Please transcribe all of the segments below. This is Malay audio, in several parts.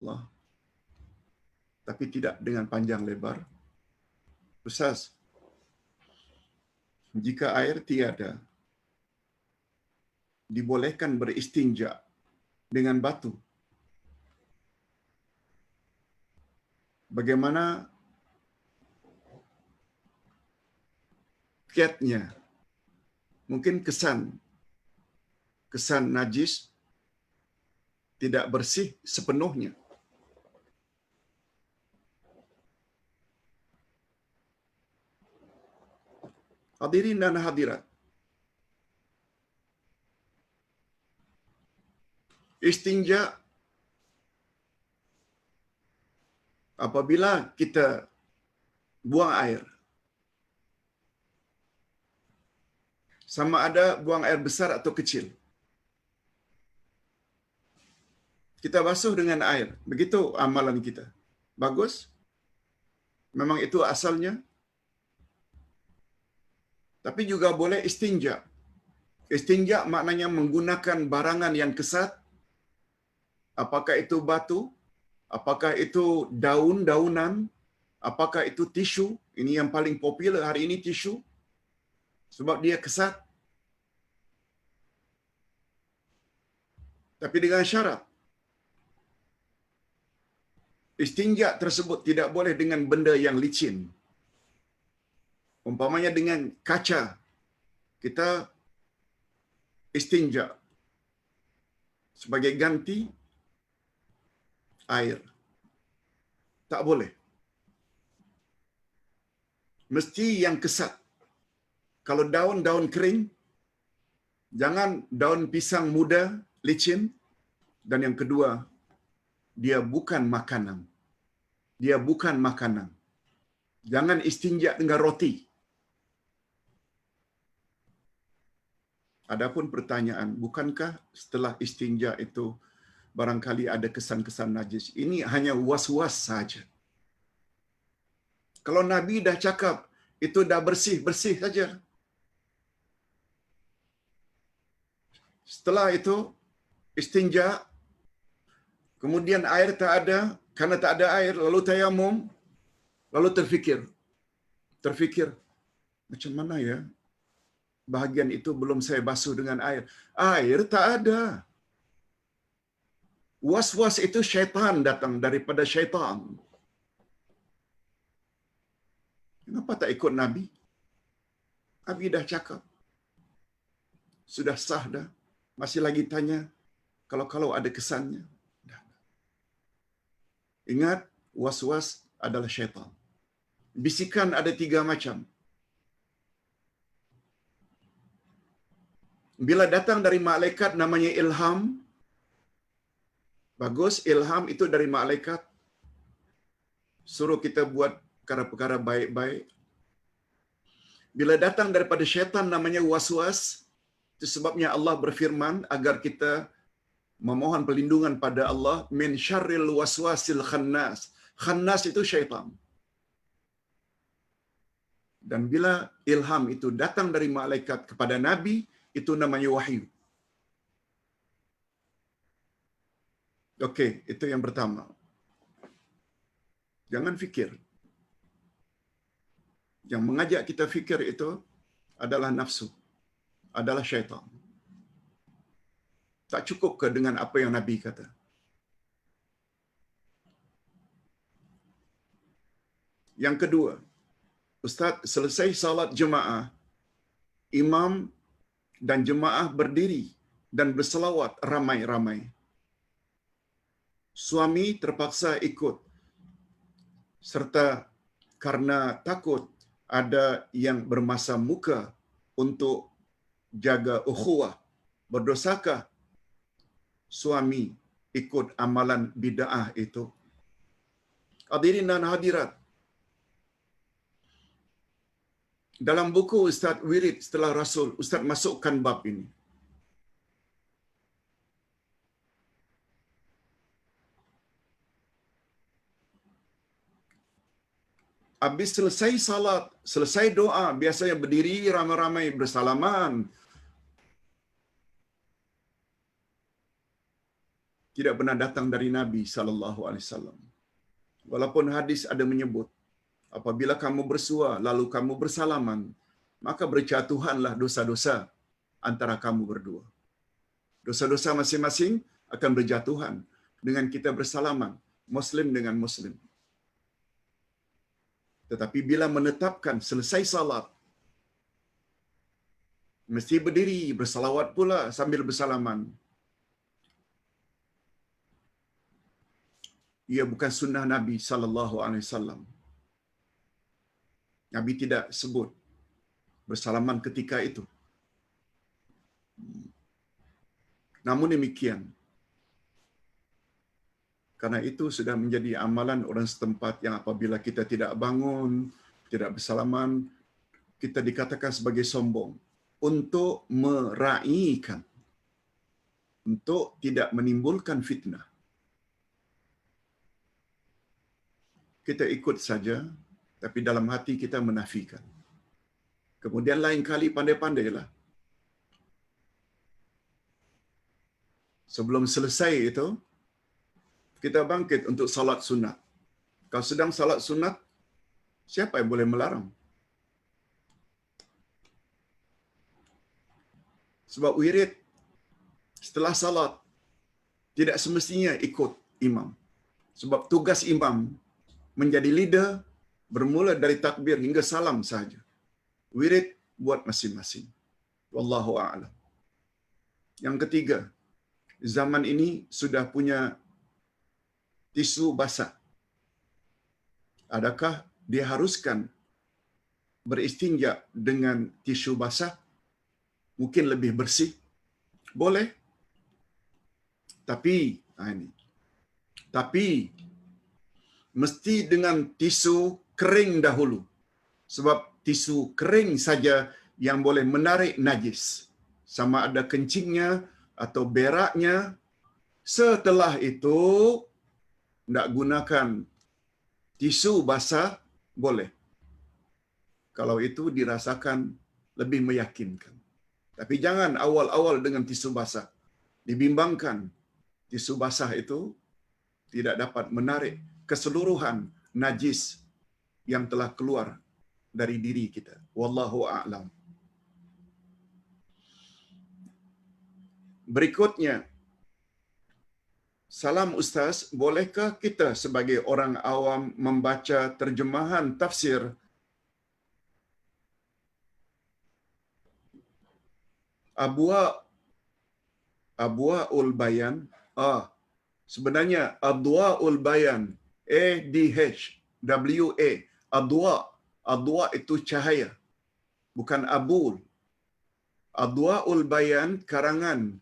Allah, tapi tidak dengan panjang lebar. Ustaz, jika air tiada, dibolehkan beristinja dengan batu. Bagaimana kiatnya? Mungkin kesan najis tidak bersih sepenuhnya. Hadirin dan hadirat, istinja apabila kita buang air, sama ada buang air besar atau kecil, kita basuh dengan air. Begitu amalan kita. Bagus? Memang itu asalnya. Tapi juga boleh istinja. Istinja maknanya menggunakan barangan yang kesat. Apakah itu batu? Apakah itu daun-daunan? Apakah itu tisu? Ini yang paling popular hari ini, tisu. Sebab dia kesat. Tapi dengan syarat, istinja tersebut tidak boleh dengan benda yang licin. Umpamanya dengan kaca, kita istinja sebagai ganti air. Tak boleh. Mesti yang kesat. Kalau daun-daun kering, jangan daun pisang muda, licin. Dan yang kedua, dia bukan makanan. Dia bukan makanan. Jangan istinja dengan roti. Adapun pertanyaan, bukankah setelah istinja itu barangkali ada kesan-kesan najis? Ini hanya was-was saja. Kalau Nabi dah cakap, itu dah bersih-bersih saja. Setelah itu, istinja, kemudian air tak ada, karena tak ada air, lalu tayamum, lalu terfikir, macam mana ya? Bahagian itu belum saya basuh dengan air. Air tak ada. Was-was itu syaitan datang daripada syaitan. Kenapa tak ikut Nabi? Nabi dah cakap. Sudah sah dah. Masih lagi tanya, kalau ada kesannya. Dah. Ingat, was-was adalah syaitan. Bisikan ada 3 macam. Bila datang dari malaikat namanya ilham. Bagus, ilham itu dari malaikat. Suruh kita buat perkara-perkara baik-baik. Bila datang daripada syaitan namanya waswas. Itu sebabnya Allah berfirman agar kita memohon perlindungan pada Allah. Min syarril waswasil khannas. Khannas itu syaitan. Dan bila ilham itu datang dari malaikat kepada Nabi, itu namanya wahyu. Okey, itu yang pertama. Jangan fikir. Yang mengajak kita fikir itu adalah nafsu, adalah syaitan. Tak cukup ke dengan apa yang Nabi kata? Yang kedua, Ustaz, selesai salat jemaah, imam dan jemaah berdiri dan berselawat ramai-ramai. Suami terpaksa ikut serta karena takut ada yang bermasam muka untuk jaga ukhuwah. Berdosakah suami ikut amalan bid'ah itu? Hadirin dan hadirat, dalam buku Ustaz Wirid Setelah Rasul, Ustaz masukkan bab ini. Habis selesai salat, selesai doa, biasanya berdiri ramai-ramai bersalaman. tidak pernah datang dari Nabi sallallahu alaihi wasallam. Walaupun hadis ada menyebut, apabila kamu bersua lalu kamu bersalaman, maka berjatuhanlah dosa-dosa antara kamu berdua. Dosa-dosa masing-masing akan berjatuhan dengan kita bersalaman, muslim dengan muslim. Tetapi bila menetapkan selesai salat, mesti berdiri bersalawat pula sambil bersalaman. Ia bukan sunnah Nabi sallallahu alaihi wasallam. Nabi tidak sebut bersalaman ketika itu. Namun demikian, karena itu sudah menjadi amalan orang setempat yang apabila kita tidak bangun, tidak bersalaman, kita dikatakan sebagai sombong untuk meraihkan, untuk tidak menimbulkan fitnah. Kita ikut saja, tapi dalam hati kita menafikan. Kemudian lain kali pandai-pandailah. Sebelum selesai itu, kita bangkit untuk salat sunat. Kalau sedang salat sunat, siapa yang boleh melarang? Sebab wirid setelah salat tidak semestinya ikut imam. Sebab tugas imam menjadi leader bermula dari takbir hingga salam saja. Wirid buat masing-masing. Wallahu a'lam. Yang ketiga, zaman ini sudah punya tisu basah. Adakah diharuskan beristinja dengan tisu basah? Mungkin lebih bersih. Boleh. Tapi mesti dengan tisu kering dahulu. Sebab tisu kering saja yang boleh menarik najis. Sama ada kencingnya atau beraknya. Setelah itu, tidak gunakan tisu basah, boleh. Kalau itu dirasakan lebih meyakinkan. Tapi jangan awal-awal dengan tisu basah. Dibimbangkan tisu basah itu tidak dapat menarik keseluruhan najis yang telah keluar dari diri kita. Wallahu a'lam. Berikutnya, salam Ustaz, bolehkah kita sebagai orang awam membaca terjemahan tafsir Adwa'ul Bayan? Sebenarnya Adwa'ul Bayan, ADHWA, Adwa itu cahaya, bukan abul. Adwa'ul Bayan karangan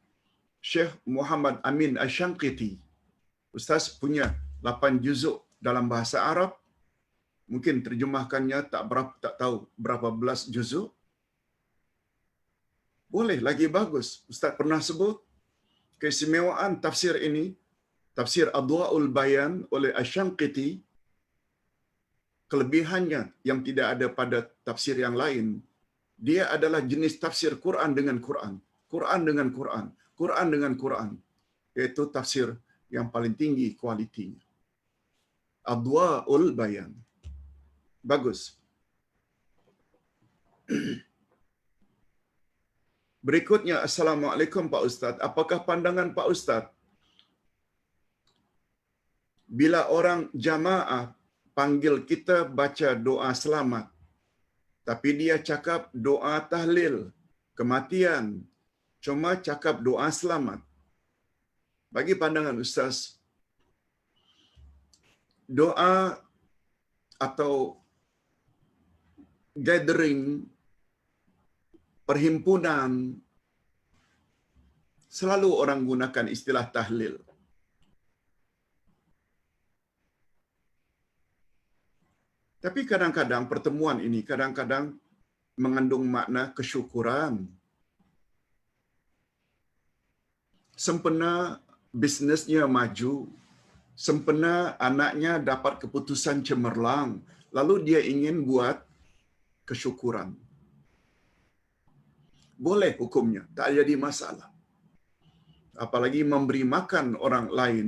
Syekh Muhammad Amin Asy-Syanqiti. Ustaz punya 8 juzuk dalam bahasa Arab. Mungkin terjemahkannya tak tahu berapa belas juzuk. Boleh lagi bagus. Ustaz pernah sebut keistimewaan tafsir ini, tafsir Adwa'ul Bayan oleh Asy-Syanqiti, kelebihannya yang tidak ada pada tafsir yang lain. Dia adalah jenis tafsir Quran dengan Quran, Quran dengan Quran, Quran dengan Quran. Iaitu tafsir yang paling tinggi kualitinya. Adwa'ul Bayan. Bagus. Berikutnya, Assalamualaikum Pak Ustaz. Apakah pandangan Pak Ustaz bila orang jamaah panggil kita baca doa selamat, tapi dia cakap doa tahlil kematian, cuma cakap doa selamat? Bagi pandangan Ustaz, doa atau gathering, perhimpunan, selalu orang gunakan istilah tahlil. Tapi kadang-kadang pertemuan ini kadang-kadang mengandung makna kesyukuran. Sempena bisnesnya maju, sempena anaknya dapat keputusan cemerlang, lalu dia ingin buat kesyukuran. Boleh hukumnya, tak jadi masalah. apalagi memberi makan orang lain,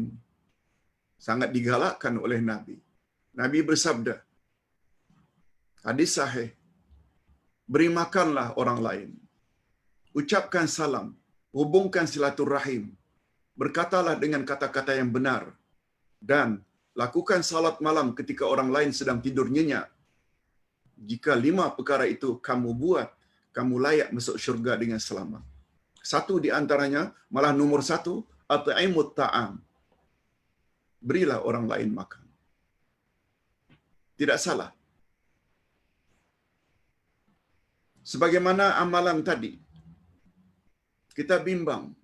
sangat digalakkan oleh Nabi. Nabi bersabda, hadis sahih, beri makanlah orang lain, ucapkan salam, hubungkan silaturahim, berkatalah dengan kata-kata yang benar, dan lakukan salat malam ketika orang lain sedang tidur nyenyak. Jika 5 perkara itu kamu buat, kamu layak masuk syurga dengan selamat. Satu di antaranya, malah nomor 1, at'imut ta'am. Berilah orang lain makan. Tidak salah. Sebagaimana amalan tadi, kita bimbang.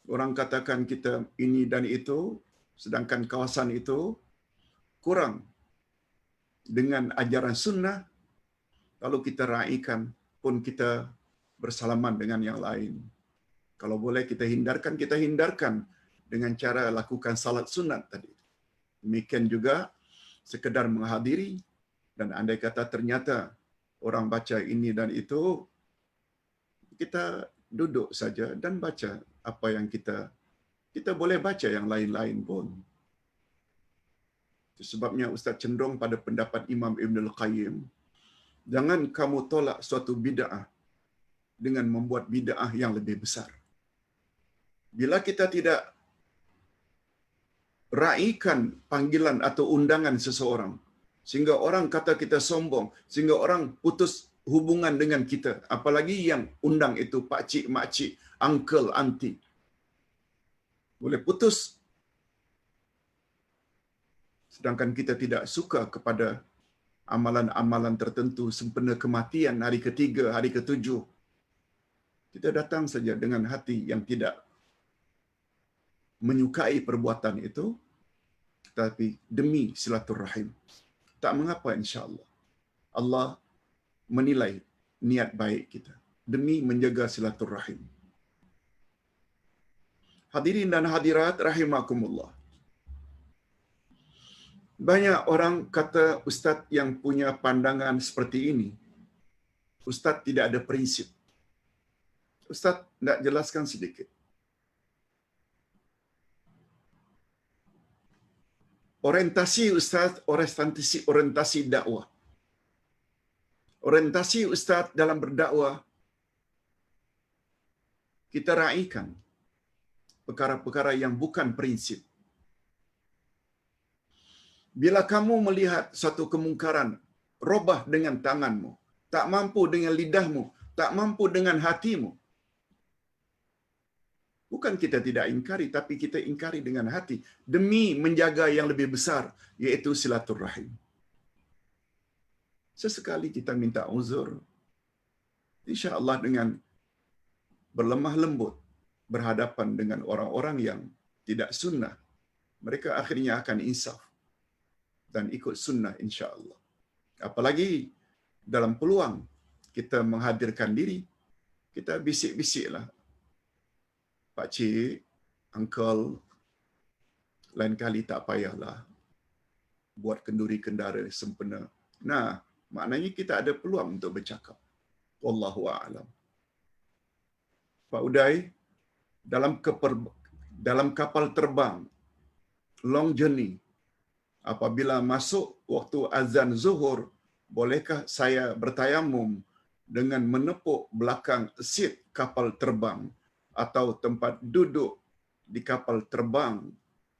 Orang katakan kita ini dan itu, sedangkan kawasan itu kurang dengan ajaran sunnah. Kalau kita raikan pun kita bersalaman dengan yang lain. Kalau boleh kita hindarkan dengan cara lakukan salat sunat tadi. Demikian juga sekedar menghadiri, dan andai kata ternyata orang baca ini dan itu, kita duduk saja dan baca apa yang kita boleh baca yang lain-lain pun. Itu sebabnya Ustaz cenderung pada pendapat Imam Ibn Al-Qayyim, jangan kamu tolak suatu bid'ah dengan membuat bid'ah yang lebih besar. Bila kita tidak raikan panggilan atau undangan seseorang, sehingga orang kata kita sombong, sehingga orang putus hubungan dengan kita, apalagi yang undang itu pakcik, makcik, uncle, auntie, boleh putus. Sedangkan kita tidak suka kepada amalan-amalan tertentu, sempena kematian, hari ketiga, hari ketujuh, kita datang saja dengan hati yang tidak menyukai perbuatan itu, tetapi demi silaturahim. Tak mengapa, insya-Allah. Allah menilai niat baik kita demi menjaga silaturahim. Hadirin dan hadirat rahimakumullah. Banyak orang kata ustaz yang punya pandangan seperti ini, ustaz tidak ada prinsip. Ustaz nak jelaskan sedikit. Orientasi ustaz, orientasi dakwah. Orientasi ustaz dalam berdakwah, kita raikan perkara-perkara yang bukan prinsip. Bila kamu melihat satu kemungkaran, robah dengan tanganmu, tak mampu dengan lidahmu, tak mampu dengan hatimu. Bukan kita tidak ingkari, tapi kita ingkari dengan hati demi menjaga yang lebih besar, yaitu silaturahim. Sesekali kita minta uzur, insya-Allah dengan berlemah lembut berhadapan dengan orang-orang yang tidak sunnah, mereka akhirnya akan insaf dan ikut sunnah, insya-Allah. Apalagi dalam peluang kita menghadirkan diri, kita bisik-bisiklah, pakcik, uncle, lain kali tak payahlah buat kenduri kendara sempena. Nah, maknanya kita ada peluang untuk bercakap. Wallahu a'lam. Pak Uday, dalam kapal terbang, long journey, apabila masuk waktu azan zuhur, bolehkah saya bertayamum dengan menepuk belakang seat kapal terbang atau tempat duduk di kapal terbang,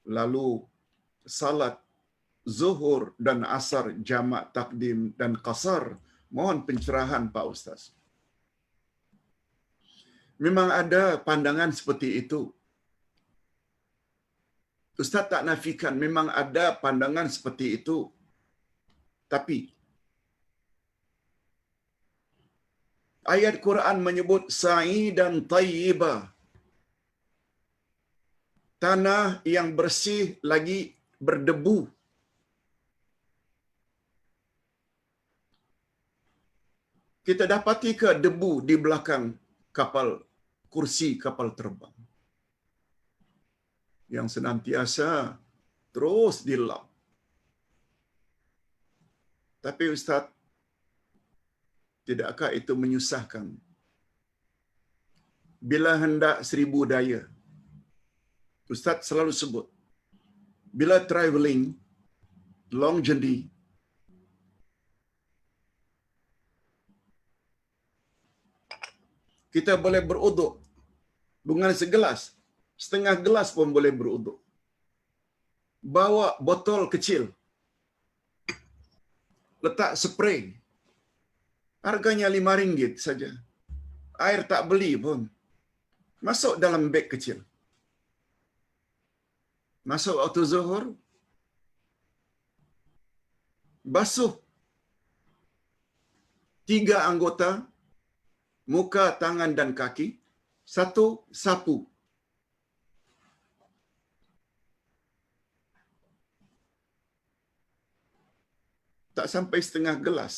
lalu salat zuhur dan asar jamak takdim dan qasar? Mohon pencerahan Pak Ustaz. Memang ada pandangan seperti itu. Ustaz tak nafikan memang ada pandangan seperti itu. Tapi ayat Quran menyebut sa'idan tayyibah. Tanah yang bersih lagi berdebu. Kita dapati ke debu di belakang kursi kapal terbang yang senantiasa terus dilap. Tapi Ustaz, tidakkah itu menyusahkan bila hendak 1000 daya. Ustaz selalu sebut, bila traveling, long journey, kita boleh beruduk dengan segelas, setengah gelas pun boleh beruduk. Bawa botol kecil, letak spray, harganya RM5 saja. Air tak beli pun. Masuk dalam beg kecil. Masuk waktu zuhur, basuh 3 anggota, muka, tangan dan kaki, 1 sapu. Tak sampai setengah gelas.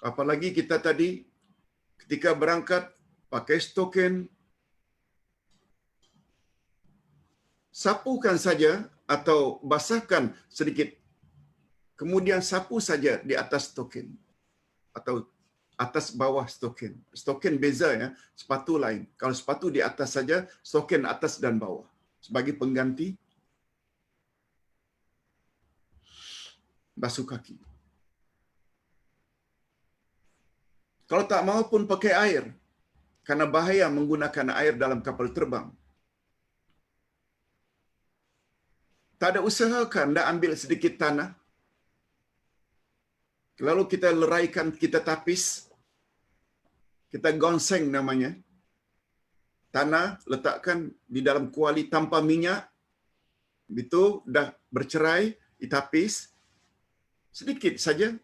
Apalagi kita tadi ketika berangkat pakai stokin, sapukan saja atau basahkan sedikit, kemudian sapu saja di atas stokin atau atas bawah stokin. Stokin beza ya, sepatu lain. Kalau sepatu di atas saja, stokin atas dan bawah sebagai pengganti basuh kaki. Kalau tak mahu pun pakai air, karena bahaya menggunakan air dalam kapal terbang. Tak ada usahakan nak ambil sedikit tanah, lalu kita leraikan, kita tapis, kita gonseng namanya. Tanah letakkan di dalam kuali tanpa minyak, itu dah bercerai, ditapis, sedikit saja.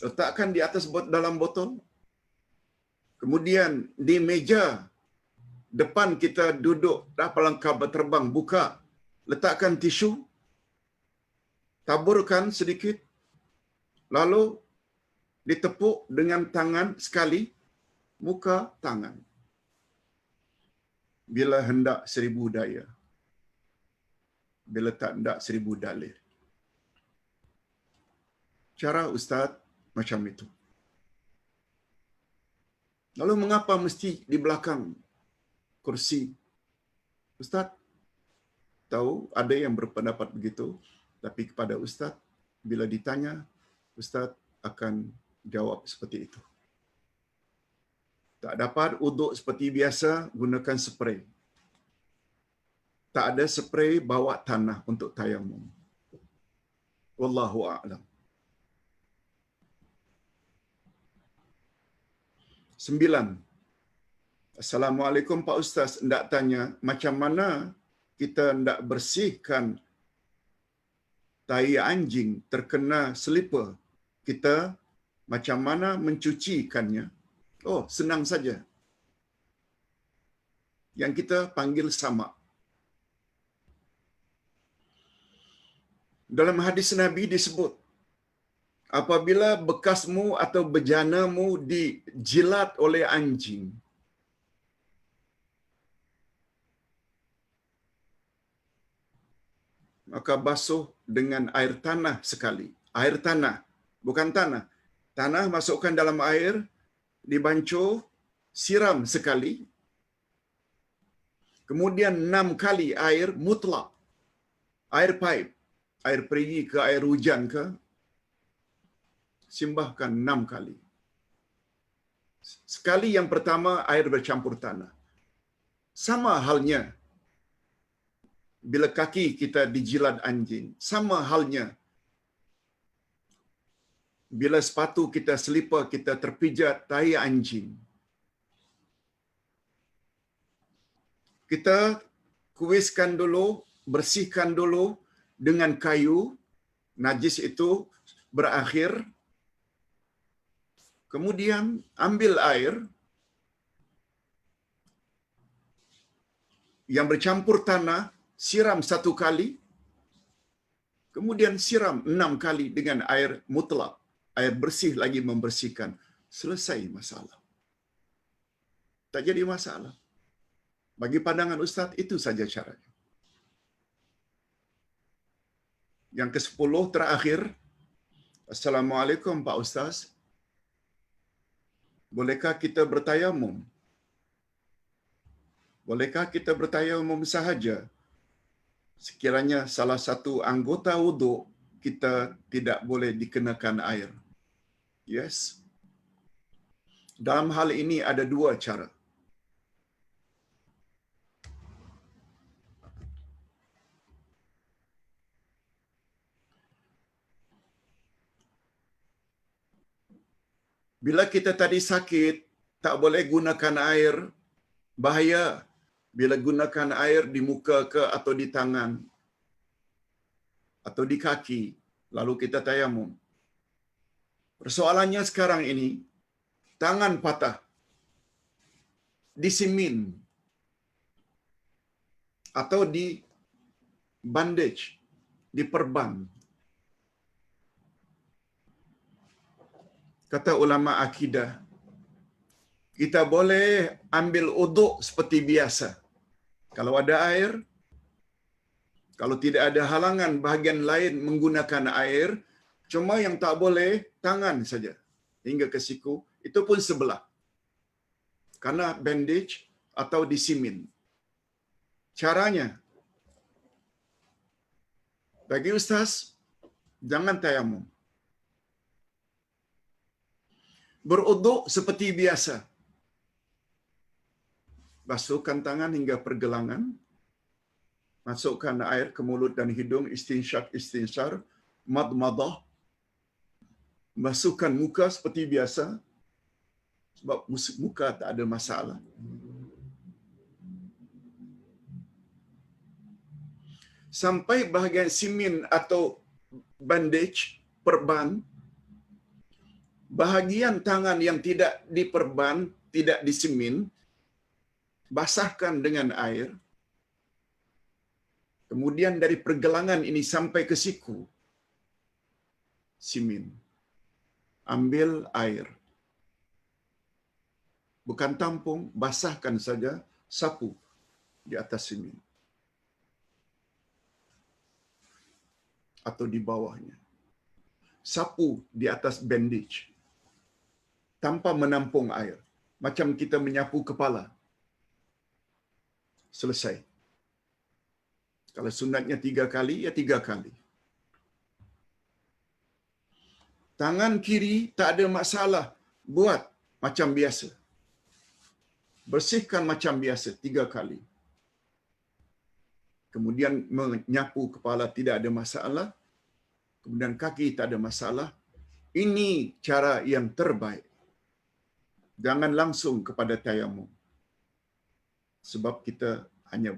Letakkan di atas dalam botol. Kemudian di meja depan kita duduk dalam kapal terbang, buka, letakkan tisu, taburkan sedikit, lalu ditepuk dengan tangan sekali, muka, tangan. Bila hendak 1000 daya. Bila tak hendak 1000 dalih. Cara Ustaz macam itu. Lalu mengapa mesti di belakang kursi? Ustaz tahu ada yang berpendapat begitu, tapi kepada Ustaz bila ditanya, Ustaz akan jawab seperti itu. Tak dapat uduk seperti biasa, gunakan spray. Tak ada spray, bawa tanah untuk tayamum. Wallahu a'lam. 9. Assalamualaikum Pak Ustaz, hendak tanya macam mana kita hendak bersihkan tai anjing terkena slipper. Kita macam mana mencucikannya? Oh, senang saja. Yang kita panggil samak. Dalam hadis Nabi disebut, apabila bekasmu atau bejanamu dijilat oleh anjing, maka basuh dengan air tanah sekali. Air tanah, bukan tanah. Tanah masukkan dalam air, dibancuh, siram sekali. Kemudian 6 kali air mutlak. Air pipe, air perigi ke air hujan ke, simbahkan 6 kali. Sekali yang pertama air bercampur tanah. Sama halnya bila kaki kita dijilat anjing. Sama halnya bila sepatu kita, selipar kita terpijat tai anjing. Kita kuiskan dulu, bersihkan dulu dengan kayu, najis itu berakhir. Kemudian ambil air yang bercampur tanah, siram 1 kali, kemudian siram 6 kali dengan air mutlak, air bersih lagi membersihkan. Selesai masalah. Tak jadi masalah. Bagi pandangan Ustaz, itu saja caranya. Yang ke-10 terakhir. Assalamualaikum Pak Ustaz. Bolehkah kita bertayamum? Bolehkah kita bertayamum sahaja? Sekiranya salah satu anggota wuduk kita tidak boleh dikenakan air. Yes. Dalam hal ini ada dua cara. Bila kita tadi sakit, tak boleh gunakan air, bahaya. Bila gunakan air di muka ke atau di tangan atau di kaki, lalu kita tayamum. Persoalannya sekarang ini, tangan patah, disimin, atau di bandage, diperban. Kata ulama akidah, kita boleh ambil uduk seperti biasa. Kalau ada air, kalau tidak ada halangan bahagian lain menggunakan air, cuma yang tak boleh tangan saja hingga ke siku, itu pun sebelah. Karena bandage atau disimin. Caranya, bagi ustaz, jangan tayamum. Beruduk seperti biasa. Basuhkan tangan hingga pergelangan, masukkan air ke mulut dan hidung, istinsyar, madmadah, basuhkan muka seperti biasa, sebab muka tak ada masalah. Sampai bahagian simin atau bandage, perban, bahagian tangan yang tidak diperban, tidak disimin, basahkan dengan air. Kemudian dari pergelangan ini sampai ke siku, simin. Ambil air. Bukan tampung, basahkan saja, sapu di atas simin. Atau di bawahnya. Sapu di atas bandage. Tanpa menampung air. Macam kita menyapu kepala. Selesai. Kalau sunatnya 3 kali, ya 3 kali. Tangan kiri tak ada masalah. Buat macam biasa. Bersihkan macam biasa 3 kali. Kemudian menyapu kepala tidak ada masalah. Kemudian kaki tak ada masalah. Ini cara yang terbaik. Jangan langsung kepada tayamum. Sebab kita hanya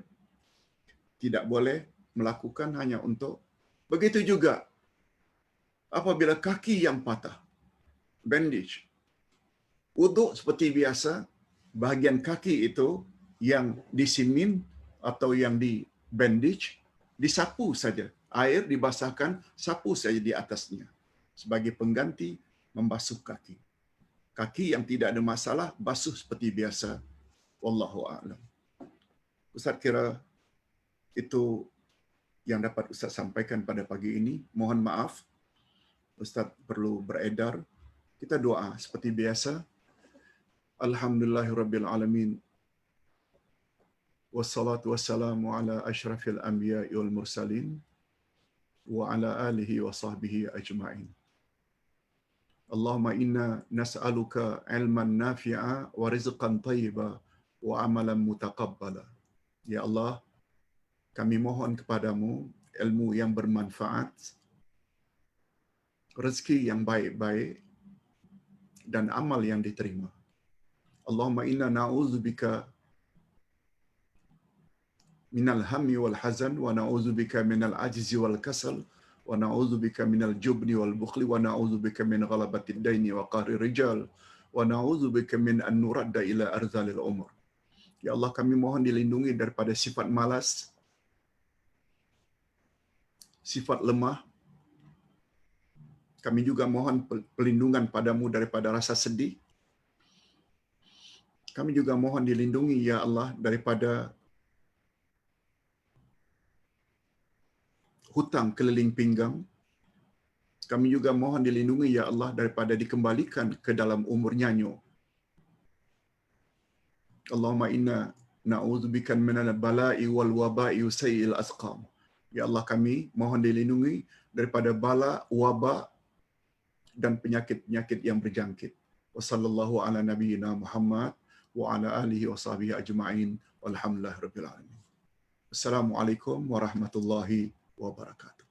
tidak boleh melakukan hanya untuk. Begitu juga apabila kaki yang patah, bandage. Wuduk seperti biasa, bahagian kaki itu yang disimin atau yang di bandage, disapu saja. Air dibasahkan, sapu saja di atasnya. Sebagai pengganti membasuh kaki. Kaki yang tidak ada masalah, basuh seperti biasa. Wallahu a'lam. Ustaz kira itu yang dapat Ustaz sampaikan pada pagi ini. Mohon maaf, Ustaz perlu beredar. Kita doa seperti biasa. Alhamdulillahirabbil alamin. Wassalatu wassalamu ala asyrafil anbiya'i wal mursalin wa ala alihi wa sahbihi ajma'in. Allahumma inna nas'aluka ilman nafi'a wa rizqan thayyiba wa amalan mutaqabbala. Ya Allah, kami mohon kepadamu ilmu yang bermanfaat, rezeki yang baik-baik, dan amal yang diterima. Allahumma inna na'udzubika minal hammi wal hazan wa na'udzubika minal ajzi wal kasal wa na'udzubika minal jubni wal bukhli wa na'udzubika min ghalabatid daini wa qahri rijal wa na'udzubika min an nuradda ila arzalil umur. Ya Allah, kami mohon dilindungi daripada sifat malas, sifat lemah. Kami juga mohon perlindungan padamu daripada rasa sedih. Kami juga mohon dilindungi, ya Allah, daripada hutang keliling pinggang. Kami juga mohon dilindungi, ya Allah, daripada dikembalikan ke dalam umur nyanyo. Allahumma inna na'udzubika minal bala'i wal waba'i wa sayyi'il asqam. Ya Allah, kami mohon dilindungi daripada bala, wabak dan penyakit-penyakit yang berjangkit. Wa sallallahu ala nabiyyina Muhammad wa ala alihi wa sahbihi ajma'in. Walhamdulillahirabbil alamin. Assalamualaikum warahmatullahi wabarakatuh.